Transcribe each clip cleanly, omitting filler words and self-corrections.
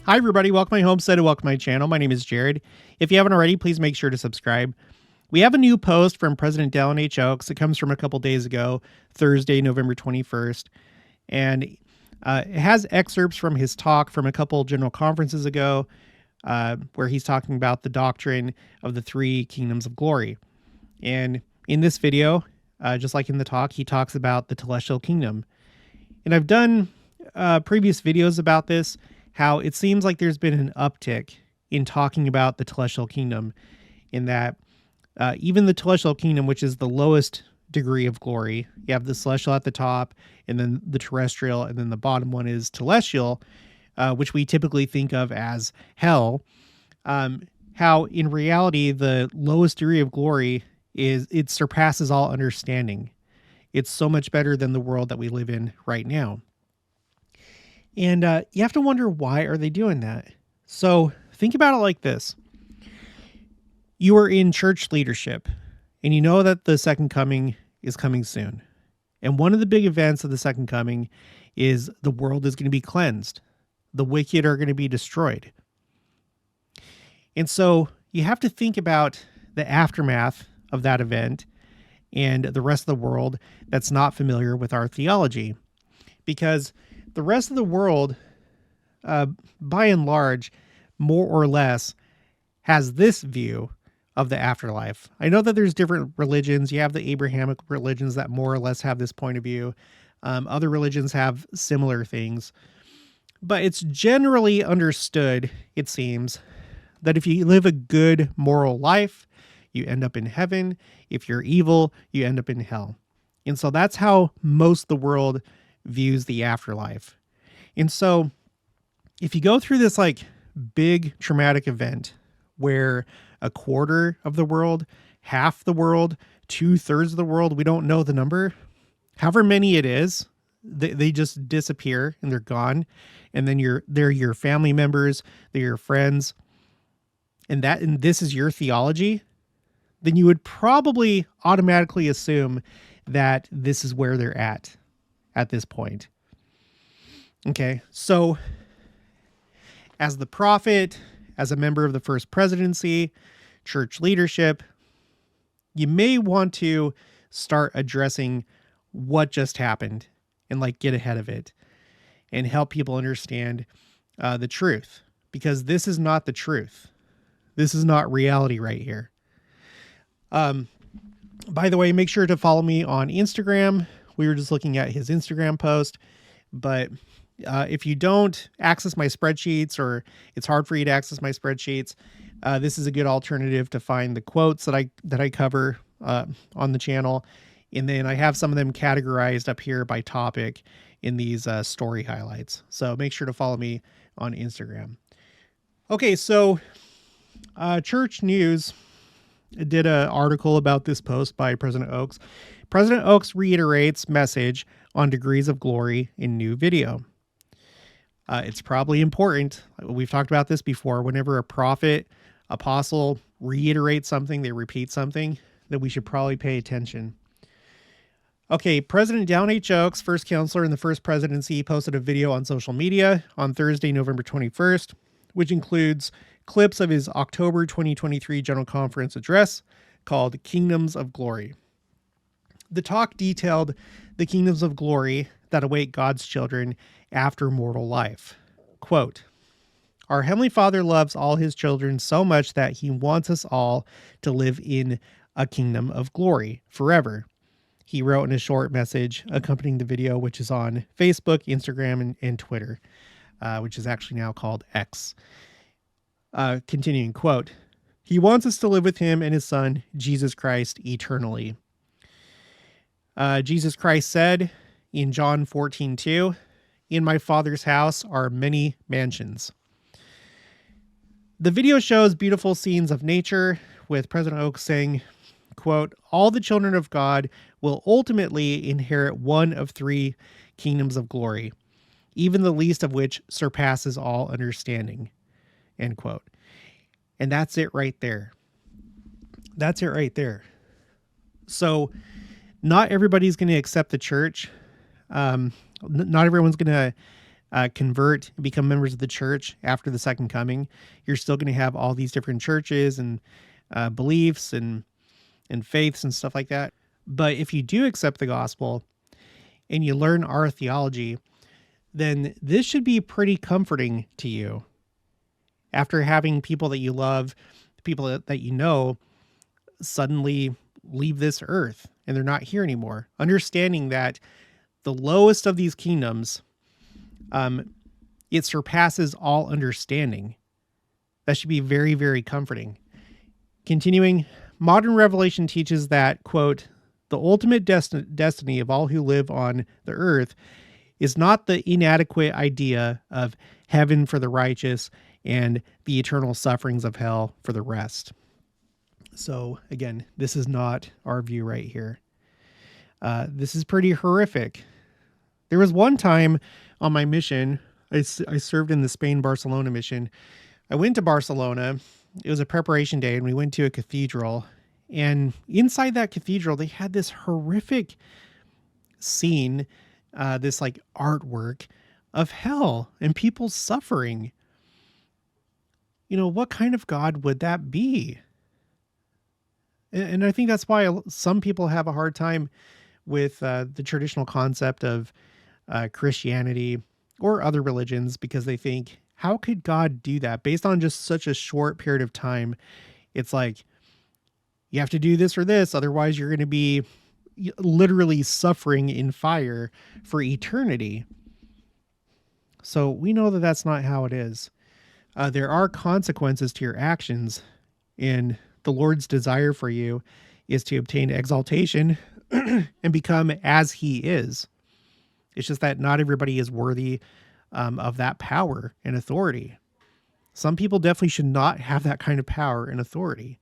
Hi, everybody. Welcome to my homestead and welcome to my channel. My name is Jared. If you haven't already, please make sure to subscribe. We have a new post from President Dallin H. Oaks. It comes from a couple days ago, Thursday, November 21st. And it has excerpts from his talk from a couple general conferences ago, where he's talking about the doctrine of the three kingdoms of glory. And in this video, just like in the talk, he talks about the telestial kingdom. And I've done previous videos about this, how it seems like there's been an uptick in talking about the telestial kingdom, in that even the telestial kingdom, which is the lowest degree of glory, you have the celestial at the top, and then the terrestrial, and then the bottom one is telestial, which we typically think of as hell. How in reality, the lowest degree of glory it surpasses all understanding. It's so much better than the world that we live in right now. And you have to wonder, why are they doing that? So think about it like this. You are in church leadership, and you know that the second coming is coming soon. And one of the big events of the second coming is the world is going to be cleansed. The wicked are going to be destroyed. And so you have to think about the aftermath of that event and the rest of the world that's not familiar with our theology. Because the rest of the world, by and large, more or less, has this view of the afterlife. I know that there's different religions. You have the Abrahamic religions that more or less have this point of view. Other religions have similar things. But it's generally understood, it seems, that if you live a good moral life, you end up in heaven. If you're evil, you end up in hell. And so that's how most of the world views the afterlife. And so if you go through this like big traumatic event where a quarter of the world, half the world, 2/3 of the world, we don't know the number, however many it is, they just disappear and they're gone. And then they're your family members, they're your friends, and this is your theology, then you would probably automatically assume that this is where they're at this point. Okay, so as the prophet, as a member of the first presidency, church leadership, you may want to start addressing what just happened and like get ahead of it and help people understand the truth, because this is not the truth. This is not reality right here. By the way, make sure to follow me on Instagram. We were just looking at his Instagram post, but if you don't access my spreadsheets, or it's hard for you to access my spreadsheets, this is a good alternative to find the quotes that I cover on the channel. And then I have some of them categorized up here by topic in these story highlights. So make sure to follow me on Instagram. Okay, so Church News did an article about this post by President Oaks. President Oaks reiterates message on degrees of glory in new video. It's probably important. We've talked about this before. Whenever a prophet, apostle reiterates something, they repeat something, that we should probably pay attention. Okay, President Dallin H. Oaks, first counselor in the first presidency, posted a video on social media on Thursday, November 21st, which includes clips of his October 2023 General Conference address called Kingdoms of Glory. The talk detailed the kingdoms of glory that await God's children after mortal life. Quote, "Our Heavenly Father loves all his children so much that he wants us all to live in a kingdom of glory forever," he wrote in a short message accompanying the video, which is on Facebook, Instagram, and Twitter, which is actually now called X. Continuing, quote, "He wants us to live with him and his son, Jesus Christ, eternally." Jesus Christ said in John 14:2, "In my Father's house are many mansions." The video shows beautiful scenes of nature, with President Oaks saying, quote, "All the children of God will ultimately inherit one of three kingdoms of glory, even the least of which surpasses all understanding," end quote. And that's it right there. That's it right there. So not everybody's going to accept the church. Not everyone's going to convert and become members of the church after the second coming, you're still going to have all these different churches and beliefs and faiths and stuff like that. But if you do accept the gospel and you learn our theology, then this should be pretty comforting to you. After having people that you love, people that you know, suddenly leave this earth and they're not here anymore. Understanding that the lowest of these kingdoms, it surpasses all understanding. That should be very, very comforting. Continuing, modern revelation teaches that, quote, the ultimate destiny of all who live on the earth is not the inadequate idea of heaven for the righteous and the eternal sufferings of hell for the rest. So again, this is not our view right here. This is pretty horrific. There was one time on my mission, I served in the Spain-Barcelona mission. I went to Barcelona. It was a preparation day, and we went to a cathedral. And inside that cathedral, they had this horrific scene, this like artwork of hell and people suffering. You know, what kind of God would that be? And I think that's why some people have a hard time with the traditional concept of Christianity or other religions, because they think, how could God do that based on just such a short period of time? It's like, you have to do this or this, otherwise you're going to be literally suffering in fire for eternity. So we know that that's not how it is. There are consequences to your actions, and the Lord's desire for you is to obtain exaltation and become as he is. It's just that not everybody is worthy of that power and authority. Some people definitely should not have that kind of power and authority.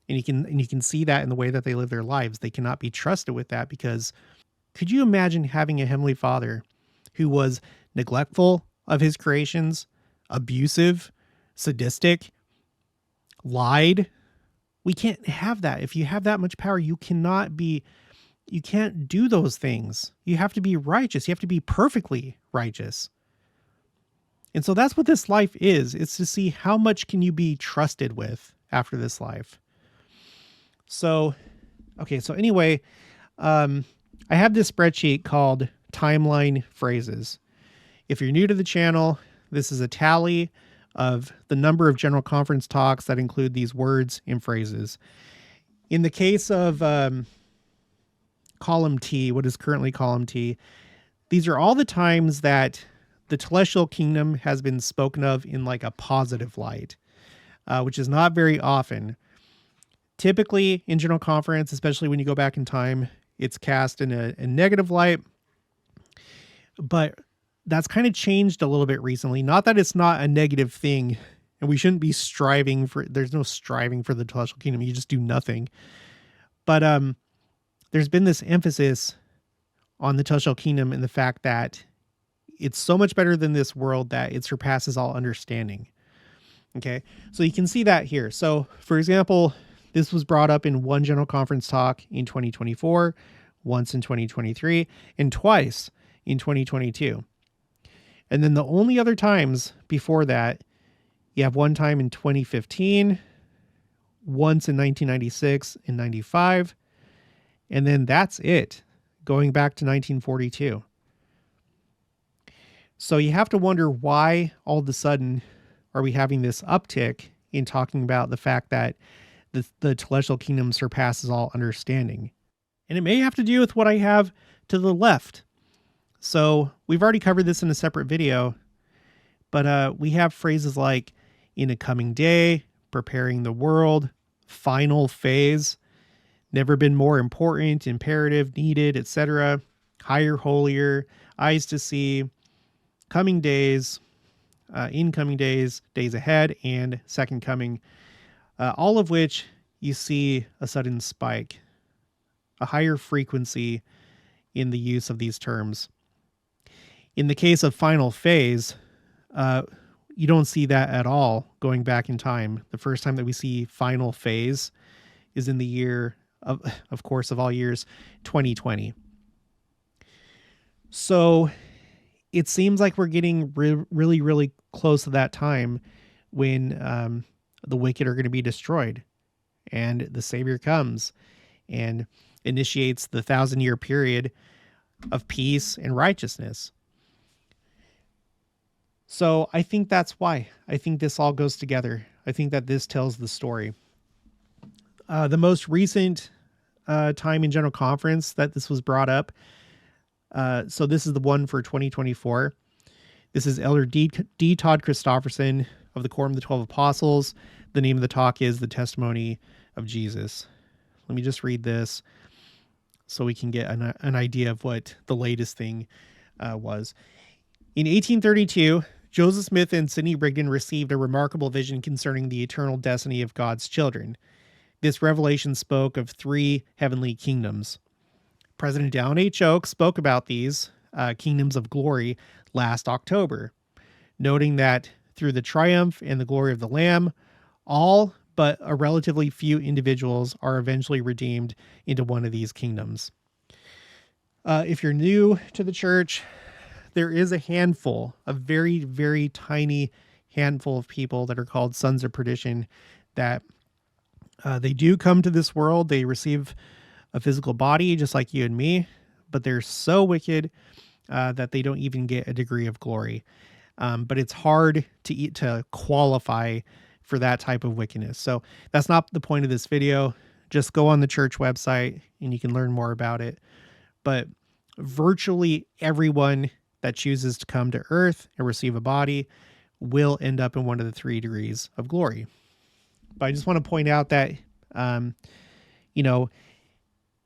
And you can see that in the way that they live their lives. They cannot be trusted with that, because could you imagine having a heavenly Father who was neglectful of his creations, abusive, sadistic, lied? We can't have that. If you have that much power, you can't do those things. You have to be righteous. You have to be perfectly righteous. And so that's what this life is. It's to see how much can you be trusted with after this life. So, okay. So anyway, I have this spreadsheet called Timeline Phrases. If you're new to the channel, this is a tally of the number of General Conference talks that include these words and phrases. In the case of column T, what is currently column T, these are all the times that the telestial kingdom has been spoken of in like a positive light, which is not very often. Typically in General Conference, especially when you go back in time, it's cast in a negative light, but that's kind of changed a little bit recently. Not that it's not a negative thing, and we shouldn't be striving for, there's no striving for the telestial kingdom. You just do nothing. But there's been this emphasis on the telestial kingdom and the fact that it's so much better than this world that it surpasses all understanding. Okay, so you can see that here. So for example, this was brought up in one General Conference talk in 2024, once in 2023, and twice in 2022. And then the only other times before that, you have one time in 2015, once in 1996 and 95, and then that's it, going back to 1942. So you have to wonder, why all of a sudden are we having this uptick in talking about the fact that the telestial kingdom surpasses all understanding? And it may have to do with what I have to the left. So we've already covered this in a separate video, but we have phrases like in a coming day, preparing the world, final phase, never been more important, imperative, needed, etc., higher, holier, eyes to see, coming days, incoming days, days ahead, and second coming, all of which you see a sudden spike, a higher frequency in the use of these terms. In the case of final phase, you don't see that at all going back in time. The first time that we see final phase is in the year, of course, of all years, 2020. So it seems like we're getting really, really close to that time when the wicked are going to be destroyed and the Savior comes and initiates the 1,000-year period of peace and righteousness. So I think that's why. I think this all goes together. I think that this tells the story. The most recent time in General Conference that this was brought up, so this is the one for 2024. This is Elder D. Todd Christofferson of the Quorum of the 12 Apostles. The name of the talk is The Testimony of Jesus. Let me just read this so we can get an idea of what the latest thing was. In 1832, Joseph Smith and Sidney Rigdon received a remarkable vision concerning the eternal destiny of God's children. This revelation spoke of 3 heavenly kingdoms. President Dallin H. Oaks spoke about these kingdoms of glory last October, noting that through the triumph and the glory of the Lamb, all but a relatively few individuals are eventually redeemed into one of these kingdoms. If you're new to the church, there is a handful, a very, very tiny handful of people that are called sons of perdition, that they do come to this world. They receive a physical body just like you and me, but they're so wicked that they don't even get a degree of glory. But it's hard to qualify for that type of wickedness. So that's not the point of this video. Just go on the church website and you can learn more about it. But virtually everyone that chooses to come to earth and receive a body will end up in one of the 3 degrees of glory. But I just want to point out that,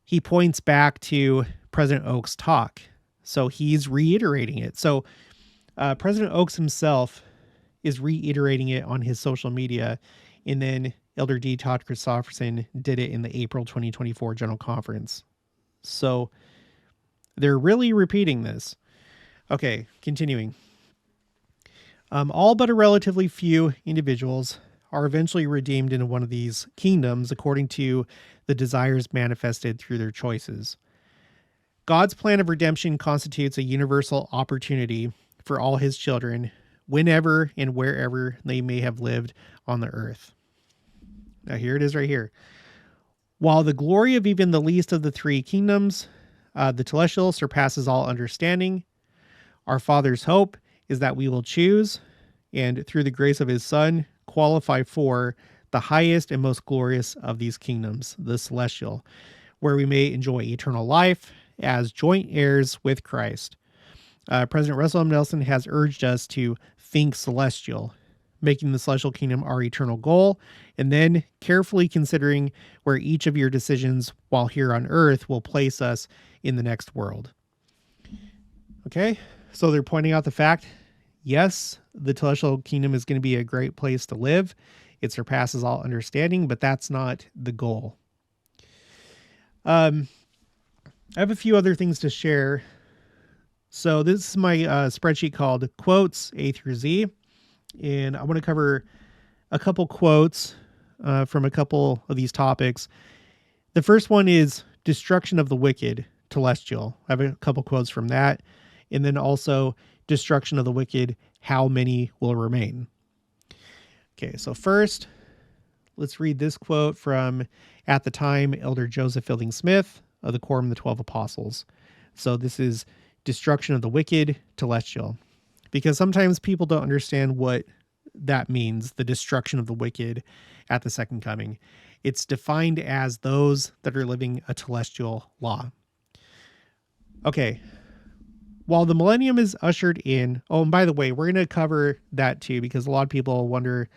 he points back to President Oaks' talk. So he's reiterating it. So President Oaks himself is reiterating it on his social media. And then Elder D. Todd Christofferson did it in the April 2024 General Conference. So they're really repeating this. Okay, continuing. All but a relatively few individuals are eventually redeemed into one of these kingdoms according to the desires manifested through their choices. God's plan of redemption constitutes a universal opportunity for all his children, whenever and wherever they may have lived on the earth. Now here it is right here. While the glory of even the least of the 3 kingdoms, the telestial, surpasses all understanding, our Father's hope is that we will choose, and through the grace of his Son, qualify for the highest and most glorious of these kingdoms, the celestial, where we may enjoy eternal life as joint heirs with Christ. President Russell M. Nelson has urged us to think celestial, making the celestial kingdom our eternal goal, and then carefully considering where each of your decisions while here on earth will place us in the next world. Okay, so they're pointing out the fact, yes, the celestial kingdom is going to be a great place to live. It surpasses all understanding, but that's not the goal. I have a few other things to share. So this is my spreadsheet called Quotes A through Z. And I want to cover a couple quotes from a couple of these topics. The first one is destruction of the wicked, telestial. I have a couple quotes from that. And then also destruction of the wicked, how many will remain? Okay, so first, let's read this quote from, at the time, Elder Joseph Fielding Smith of the Quorum of the 12 Apostles. So this is destruction of the wicked, telestial. Because sometimes people don't understand what that means, the destruction of the wicked at the second coming. It's defined as those that are living a telestial law. Okay. While the millennium is ushered in, oh, and by the way, we're going to cover that too, because a lot of people wonder,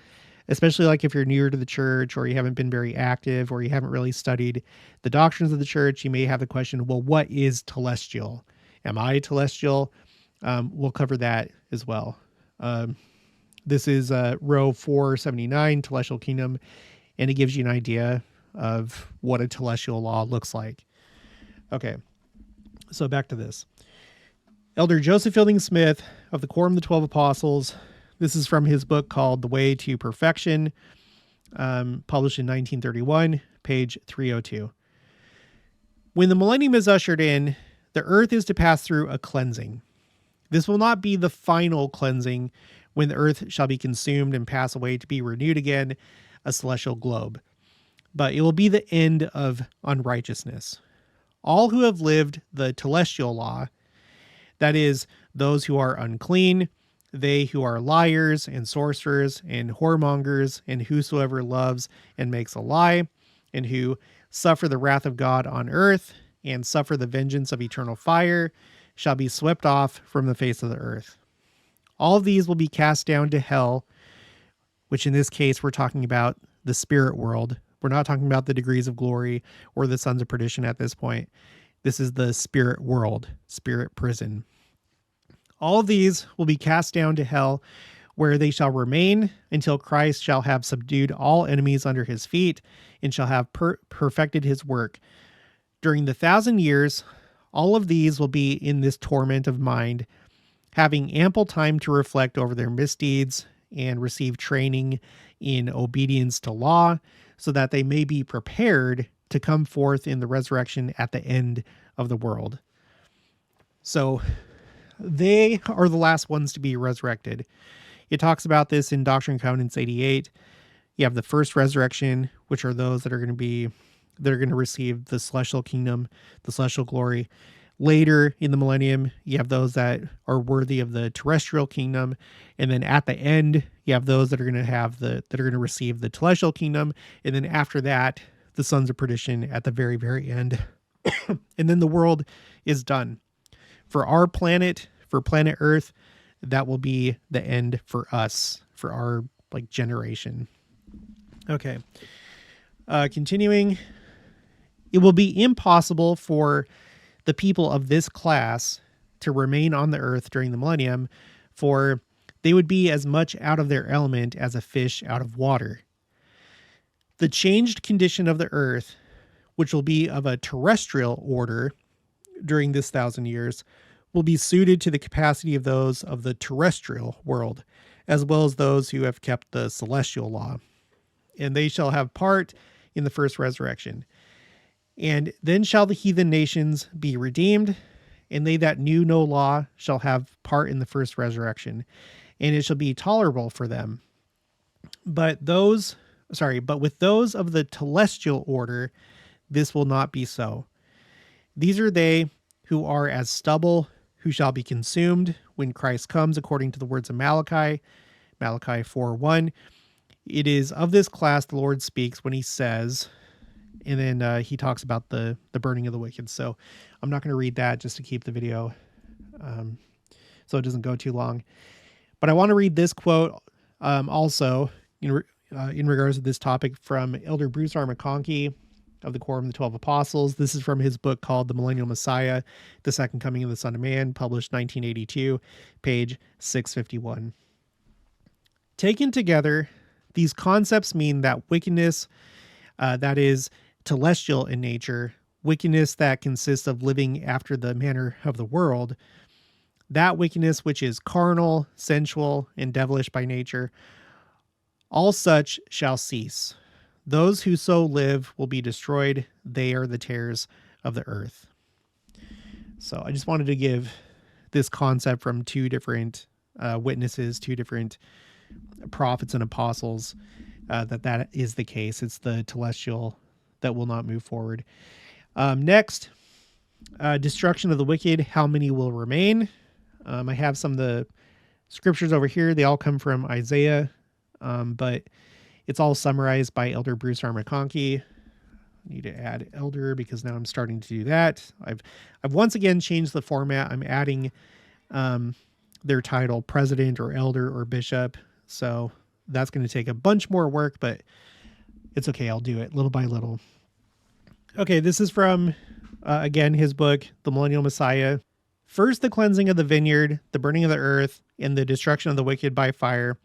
especially like if you're newer to the church or you haven't been very active or you haven't really studied the doctrines of the church, you may have the question, well, what is telestial? Am I telestial? We'll cover that as well. This is row 479, Telestial Kingdom, and it gives you an idea of what a telestial law looks like. Okay, so back to this. Elder Joseph Fielding Smith of the Quorum of the 12 Apostles. This is from his book called The Way to Perfection, published in 1931, page 302. When the millennium is ushered in, the earth is to pass through a cleansing. This will not be the final cleansing when the earth shall be consumed and pass away to be renewed again, a celestial globe. But it will be the end of unrighteousness. All who have lived the telestial law, that is, those who are unclean, they who are liars and sorcerers and whoremongers, and whosoever loves and makes a lie, and who suffer the wrath of God on earth, and suffer the vengeance of eternal fire, shall be swept off from the face of the earth. All of these will be cast down to hell, which in this case we're talking about the spirit world. We're not talking about the degrees of glory or the sons of perdition at this point. This is the spirit world, spirit prison. All of these will be cast down to hell, where they shall remain until Christ shall have subdued all enemies under his feet and shall have perfected his work. During the 1,000 years, all of these will be in this torment of mind, having ample time to reflect over their misdeeds and receive training in obedience to law, so that they may be prepared to come forth in the resurrection at the end of the world. So they are the last ones to be resurrected. It talks about this in Doctrine and Covenants 88. You have the first resurrection, which are those that are going to receive the celestial kingdom, the celestial glory. Later in the millennium, you have those that are worthy of the terrestrial kingdom, and then at the end, you have those that are going to receive the telestial kingdom, and then after that, the sons of perdition at the very, very end. And then the world is done. For our planet, for planet Earth, that will be the end for us, for our generation. Okay. Continuing, it will be impossible for the people of this class to remain on the earth during the millennium, for they would be as much out of their element as a fish out of water. The changed condition of the earth, which will be of a terrestrial order during this 1,000 years, will be suited to the capacity of those of the terrestrial world, as well as those who have kept the celestial law. And they shall have part in the first resurrection. And then shall the heathen nations be redeemed, and they that knew no law shall have part in the first resurrection, and it shall be tolerable for them. But with those of the telestial order, this will not be so. These are they who are as stubble, who shall be consumed when Christ comes, according to the words of Malachi 4:1. It is of this class the Lord speaks when he says, and then he talks about the burning of the wicked. So I'm not going to read that just to keep the video so it doesn't go too long. But I want to read this quote also in regards to this topic from Elder Bruce R. McConkie of the Quorum of the 12 Apostles. This is from his book called The Millennial Messiah, The Second Coming of the Son of Man, published 1982, page 651. Taken together, these concepts mean that wickedness that is telestial in nature, wickedness that consists of living after the manner of the world, that wickedness which is carnal, sensual, and devilish by nature, all such shall cease. Those who so live will be destroyed. They are the tares of the earth. So I just wanted to give this concept from two different witnesses, two different prophets and apostles, that is the case. It's the telestial that will not move forward. Next, destruction of the wicked. How many will remain? I have some of the scriptures over here. They all come from Isaiah, but it's all summarized by Elder Bruce R. McConkie. I need to add elder because now I'm starting to do that. I've once again changed the format. I'm adding their title, president or elder or bishop. So that's going to take a bunch more work, but it's okay. I'll do it little by little. Okay, this is from, again, his book, The Millennial Messiah. First, the cleansing of the vineyard, the burning of the earth, and the destruction of the wicked by fire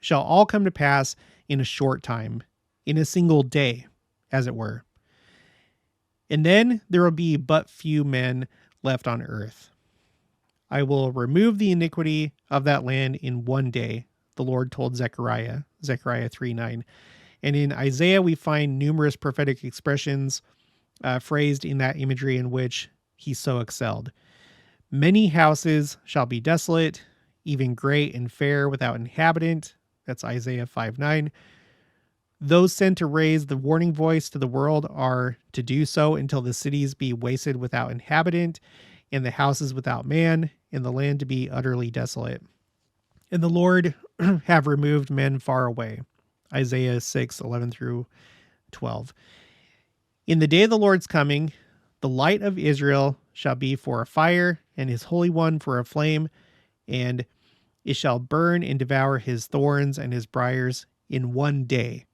shall all come to pass in a short time, in a single day, as it were. And then there will be but few men left on earth. I will remove the iniquity of that land in one day, the Lord told Zechariah 3:9. And in Isaiah, we find numerous prophetic expressions phrased in that imagery in which he so excelled. Many houses shall be desolate, even great and fair without inhabitant. That's Isaiah 5:9. Those sent to raise the warning voice to the world are to do so until the cities be wasted without inhabitant, and the houses without man, and the land to be utterly desolate. And the Lord have removed men far away. Isaiah 6:11 through 12. In the day of the Lord's coming, the light of Israel shall be for a fire, and his Holy One for a flame, and it shall burn and devour his thorns and his briars in one day,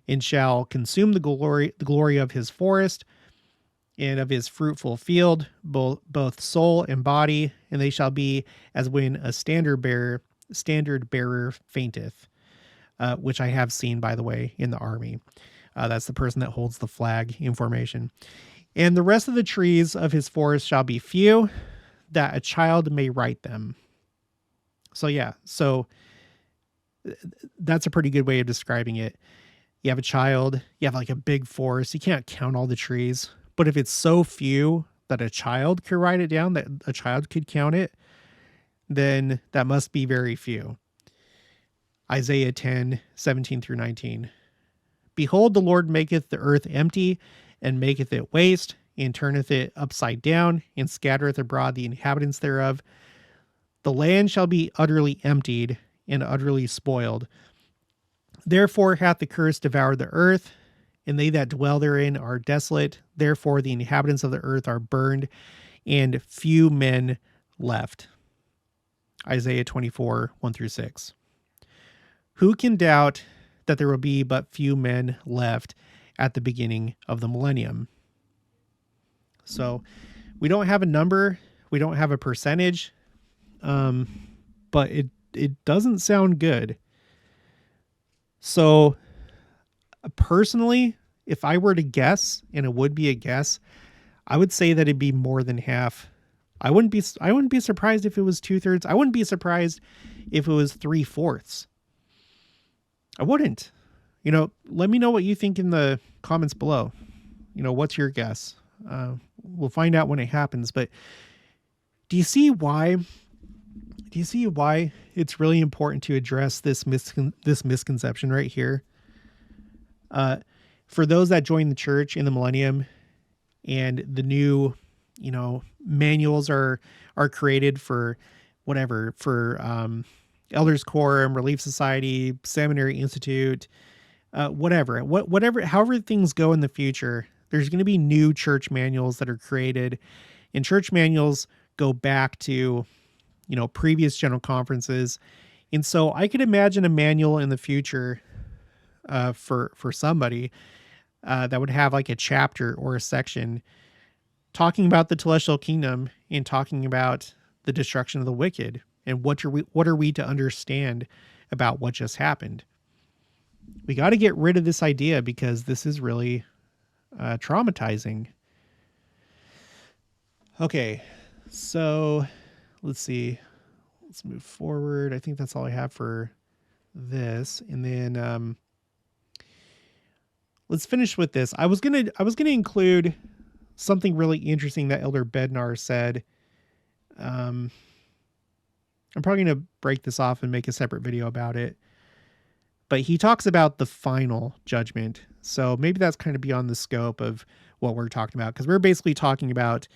and shall consume the glory of his forest and of his fruitful field, both soul and body, and they shall be as when a standard bearer fainteth, which I have seen, by the way, in the army. That's the person that holds the flag in formation. And the rest of the trees of his forest shall be few, that a child may write them. So yeah, that's a pretty good way of describing it. You have a child, you have like a big forest, you can't count all the trees, but if it's so few that a child could write it down, that a child could count it, then that must be very few. Isaiah 10:17 through 19. Behold, the Lord maketh the earth empty, and maketh it waste, and turneth it upside down, and scattereth abroad the inhabitants thereof. The land shall be utterly emptied, and utterly spoiled. Therefore hath the curse devoured the earth, and they that dwell therein are desolate. Therefore the inhabitants of the earth are burned, and few men left. Isaiah 24:1 through 6. Who can doubt that there will be but few men left at the beginning of the millennium? So we don't have a number, we don't have a percentage, but it doesn't sound good. So personally, if I were to guess, and it would be a guess, I would say that it'd be more than half. I wouldn't be surprised if it was 2/3. I wouldn't be surprised if it was 3/4. I wouldn't. Let me know what you think in the comments below. What's your guess? We'll find out when it happens. But do you see why it's really important to address this misconception right here? For those that join the church in the millennium, and the new, manuals are created for whatever, for Elders Quorum, Relief Society, Seminary Institute, whatever, however things go in the future, there's going to be new church manuals that are created, and church manuals go back to, previous general conferences. And so I could imagine a manual in the future for somebody that would have like a chapter or a section talking about the telestial kingdom and talking about the destruction of the wicked, and what are we to understand about what just happened. We got to get rid of this idea, because this is really traumatizing. Okay, so let's see. Let's move forward. I think that's all I have for this, and then let's finish with this. I was gonna include something really interesting that Elder Bednar said. I'm probably going to break this off and make a separate video about it. But he talks about the final judgment. So maybe that's kind of beyond the scope of what we're talking about, because we're basically talking about,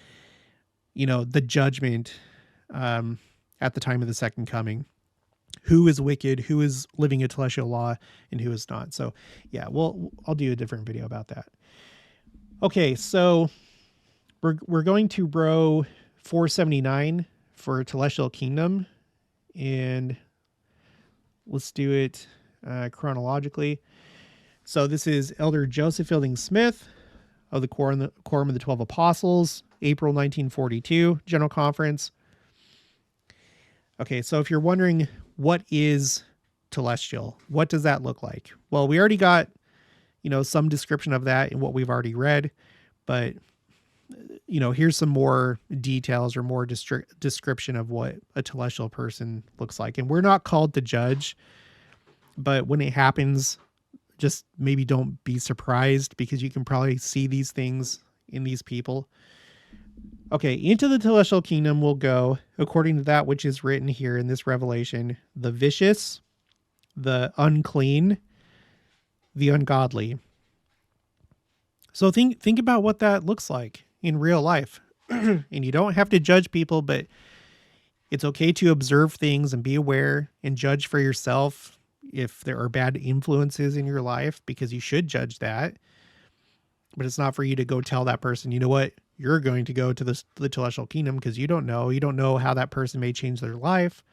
the judgment at the time of the second coming. Who is wicked, who is living a telestial law, and who is not. So yeah, I'll do a different video about that. Okay, so we're going to row 479 for Telestial Kingdom, and let's do it chronologically. So this is Elder Joseph Fielding Smith of the Quorum of the 12 Apostles, April 1942, General Conference. Okay, so if you're wondering, what is telestial? What does that look like? Well, we already got, some description of that in what we've already read, but here's some more details or more description of what a telestial person looks like. And we're not called to judge, but when it happens, just maybe don't be surprised, because you can probably see these things in these people. Okay, into the telestial kingdom will go, according to that which is written here in this revelation, the vicious, the unclean, the ungodly. So think about what that looks like in real life. And you don't have to judge people, but it's okay to observe things and be aware and judge for yourself if there are bad influences in your life, because you should judge that. But it's not for you to go tell that person, you know what, you're going to go to the celestial kingdom, because you don't know how that person may change their life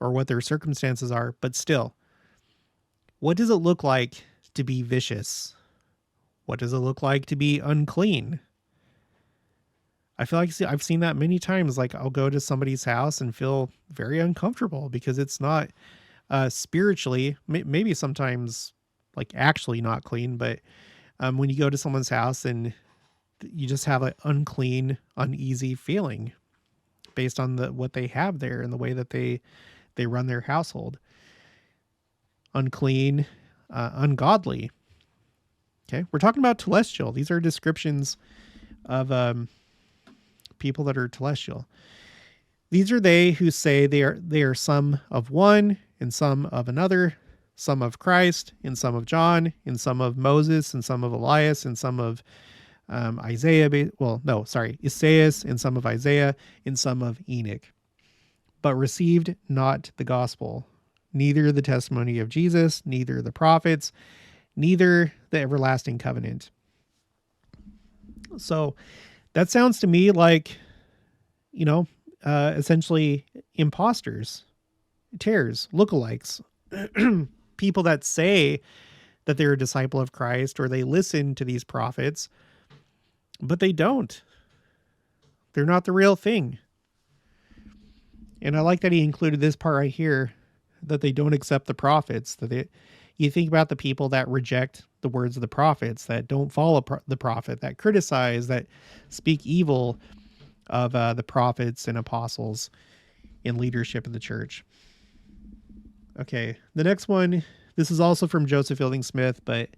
or what their circumstances are. But still, what does it look like to be vicious? What does it look like to be unclean? I feel like I've seen that many times. Like, I'll go to somebody's house and feel very uncomfortable because it's not spiritually, maybe sometimes like actually not clean, but when you go to someone's house and you just have an unclean, uneasy feeling based on what they have there and the way that they run their household. Unclean, ungodly. Okay, we're talking about telestial. These are descriptions of people that are telestial. These are they who say they are some of one and some of another, some of Christ and some of John and some of Moses and some of Elias and some of Isaiah. Isaiah and some of Isaiah and some of Enoch, but received not the gospel, neither the testimony of Jesus, neither the prophets, neither the everlasting covenant. So that sounds to me like, essentially imposters, tares, lookalikes, people that say that they're a disciple of Christ or they listen to these prophets, but they don't. They're not the real thing. And I like that he included this part right here, that they don't accept the prophets. You think about the people that reject the words of the prophets, that don't follow the prophet, that criticize, that speak evil of the prophets and apostles in leadership of the church. Okay, the next one, this is also from Joseph Fielding Smith, but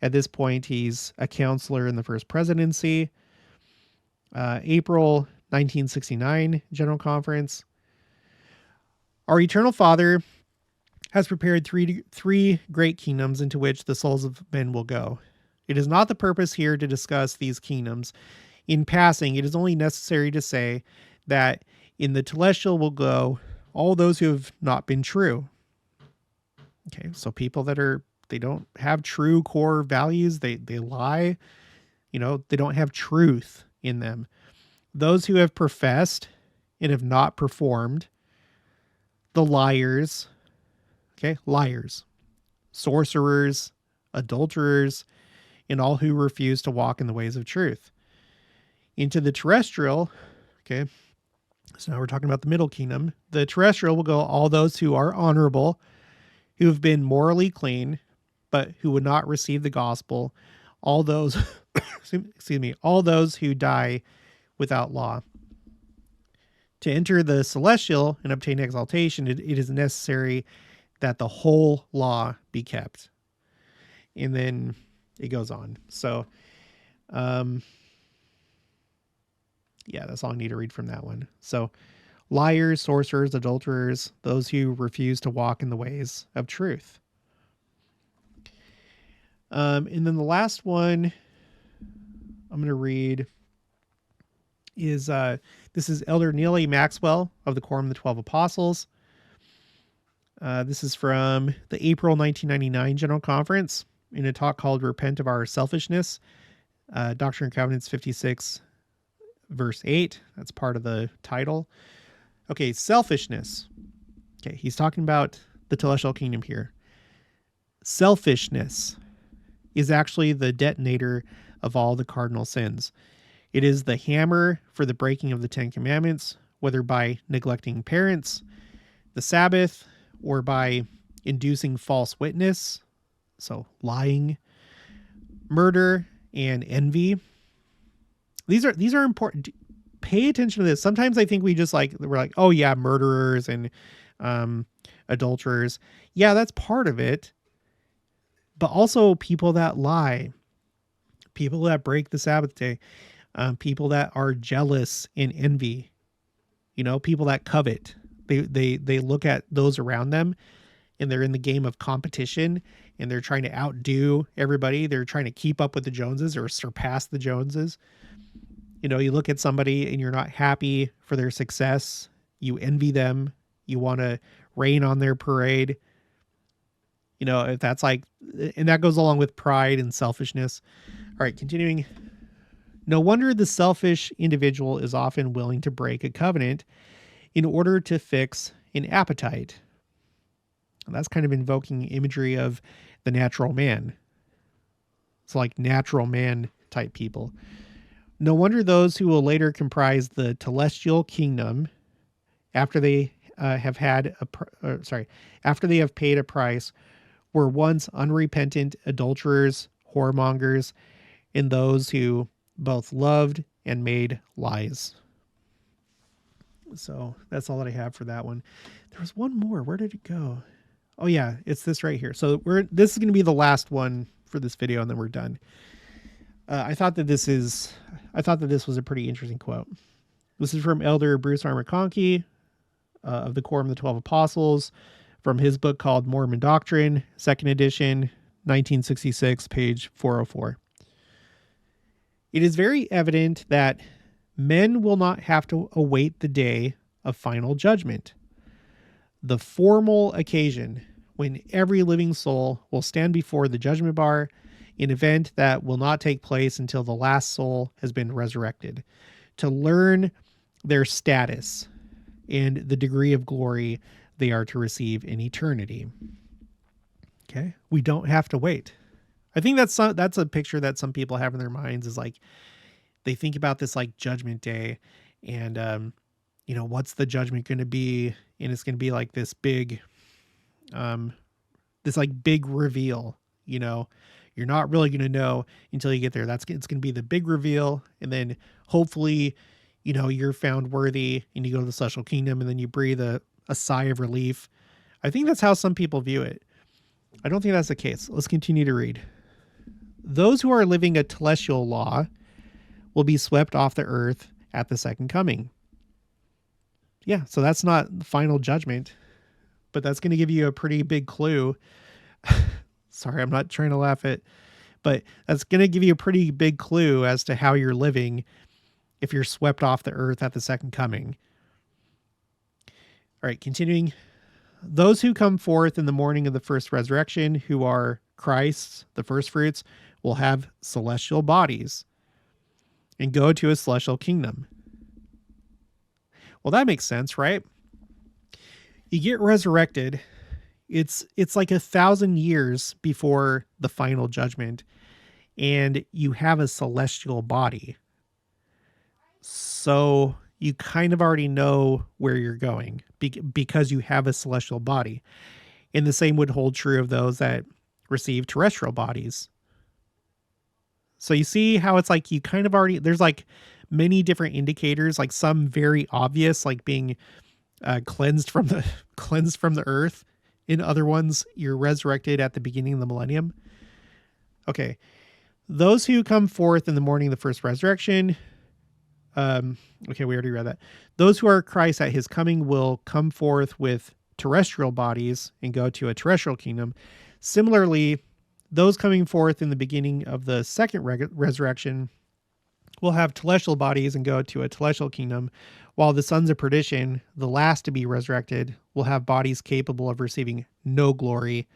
at this point he's a counselor in the first presidency. April 1969 General Conference. Our eternal Father has prepared three great kingdoms into which the souls of men will go. It is not the purpose here to discuss these kingdoms. In passing, it is only necessary to say that in the telestial will go all those who have not been true. Okay, so people that they don't have true core values, they lie, they don't have truth in them. Those who have professed and have not performed, the liars, liars, sorcerers, adulterers, and all who refuse to walk in the ways of truth. Into the terrestrial, okay, so now we're talking about the middle kingdom. The terrestrial will go all those who are honorable, who have been morally clean, but who would not receive the gospel, all those, all those who die without law. To enter the celestial and obtain exaltation, it is necessary that the whole law be kept. And then it goes on. So, that's all I need to read from that one. So, liars, sorcerers, adulterers, those who refuse to walk in the ways of truth. And then the last one I'm going to read is, this is Elder Neil A. Maxwell of the Quorum of the 12 Apostles. This is from the April 1999 General Conference in a talk called Repent of Our Selfishness, Doctrine and Covenants 56, verse 8. That's part of the title. Okay, selfishness. Okay, he's talking about the telestial kingdom here. Selfishness is actually the detonator of all the cardinal sins. It is the hammer for the breaking of the Ten Commandments, whether by neglecting parents, the Sabbath, or by inducing false witness, so lying, murder, and envy. These are important. Pay attention to this. Sometimes I think we're like, oh yeah, murderers and adulterers. Yeah, that's part of it. But also people that lie, people that break the Sabbath day. people that are jealous and envy, people that covet. They look at those around them, and they're in the game of competition, and they're trying to outdo everybody. They're trying to keep up with the Joneses or surpass the Joneses. You look at somebody and you're not happy for their success. You envy them. You want to rain on their parade. If that's like, and that goes along with pride and selfishness. All right, continuing. No wonder the selfish individual is often willing to break a covenant in order to fix an appetite. And that's kind of invoking imagery of the natural man. It's like natural man type people. No wonder those who will later comprise the telestial kingdom, after they have paid a price, were once unrepentant adulterers, whoremongers, and those who both loved and made lies. So that's all that I have for that one. There was one more. Where did it go? Oh yeah, it's this right here. So this is going to be the last one for this video, and then we're done. I thought that this was a pretty interesting quote. This is from Elder Bruce R. McConkie of the Quorum of the 12 Apostles, from his book called Mormon Doctrine, 2nd edition, 1966, page 404. It is very evident that men will not have to await the day of final judgment, the formal occasion when every living soul will stand before the judgment bar, an event that will not take place until the last soul has been resurrected, to learn their status and the degree of glory they are to receive in eternity. Okay, we don't have to wait. I think that's a picture that some people have in their minds, is like they think about this like judgment day, and what's the judgment going to be, and it's going to be like this big big reveal. You're not really going to know until you get there. It's going to be the big reveal, and then hopefully you're found worthy and you go to the celestial kingdom, and then you breathe a sigh of relief. I think that's how some people view it. I don't think that's the case. Let's continue to read. Those who are living a telestial law will be swept off the earth at the second coming. Yeah, so that's not the final judgment, but that's going to give you a pretty big clue. Sorry, I'm not trying to laugh at, but that's going to give you a pretty big clue as to how you're living if you're swept off the earth at the second coming. All right, continuing. Those who come forth in the morning of the first resurrection, who are Christ's, the first fruits, will have celestial bodies and go to a celestial kingdom. Well, that makes sense, right? You get resurrected. It's like 1,000 years before the final judgment, and you have a celestial body. So you kind of already know where you're going because you have a celestial body. And the same would hold true of those that receive terrestrial bodies. So you see how it's like you kind of already, there's like many different indicators, like some very obvious, like being cleansed from the earth. In other ones, you're resurrected at the beginning of the millennium. Okay. Those who come forth in the morning of the first resurrection. Okay, we already read that. Those who are Christ at his coming will come forth with terrestrial bodies and go to a terrestrial kingdom. Similarly, those coming forth in the beginning of the second resurrection will have telestial bodies and go to a telestial kingdom, while the sons of perdition, the last to be resurrected, will have bodies capable of receiving no glory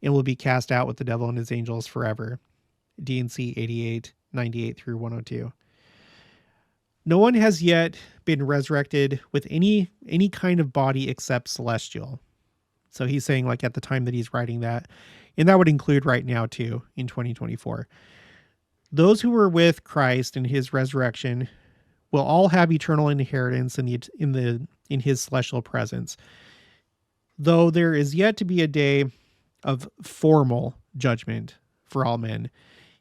and will be cast out with the devil and his angels forever. D&C 88, 98 through 102. No one has yet been resurrected with any kind of body except celestial. So he's saying like at the time that he's writing that, and that would include right now too, in 2024. Those who were with Christ in his resurrection will all have eternal inheritance in his celestial presence. Though there is yet to be a day of formal judgment for all men,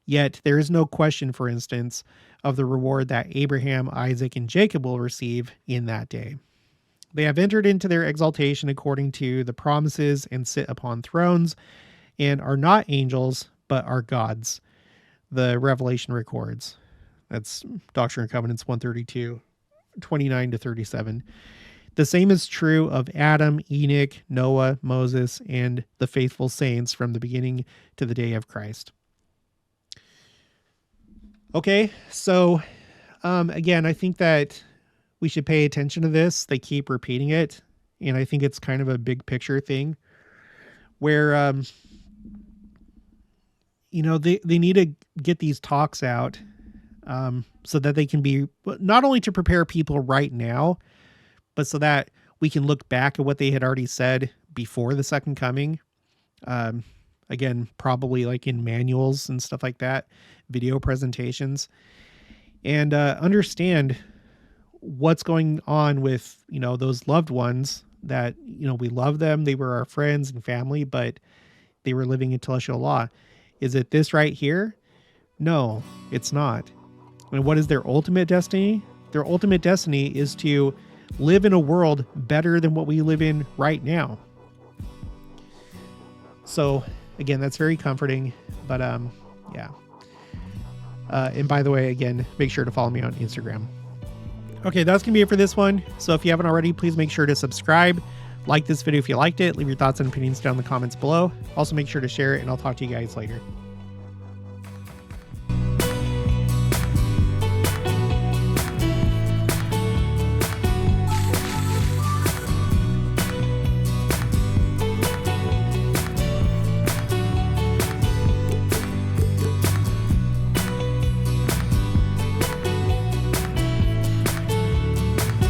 yet there is no question, for instance, of the reward that Abraham, Isaac, and Jacob will receive in that day. They have entered into their exaltation according to the promises and sit upon thrones, and are not angels, but are gods, the Revelation records. That's Doctrine and Covenants 132, 29 to 37. The same is true of Adam, Enoch, Noah, Moses, and the faithful saints from the beginning to the day of Christ. Okay, so again, I think that we should pay attention to this. They keep repeating it, and I think it's kind of a big picture thing where, they need to get these talks out so that they can be, not only to prepare people right now, but so that we can look back at what they had already said before the second coming. Again, probably like in manuals and stuff like that, video presentations, and understand what's going on with, those loved ones that, we love them. They were our friends and family, but they were living in telestial law. Is it this right here? No, it's not. And what is their ultimate destiny? Their ultimate destiny is to live in a world better than what we live in right now. So again, that's very comforting, but yeah. And by the way, again, make sure to follow me on Instagram. Okay, that's gonna be it for this one. So if you haven't already, please make sure to subscribe, like this video if you liked it, leave your thoughts and opinions down in the comments below. Also make sure to share it, and I'll talk to you guys later.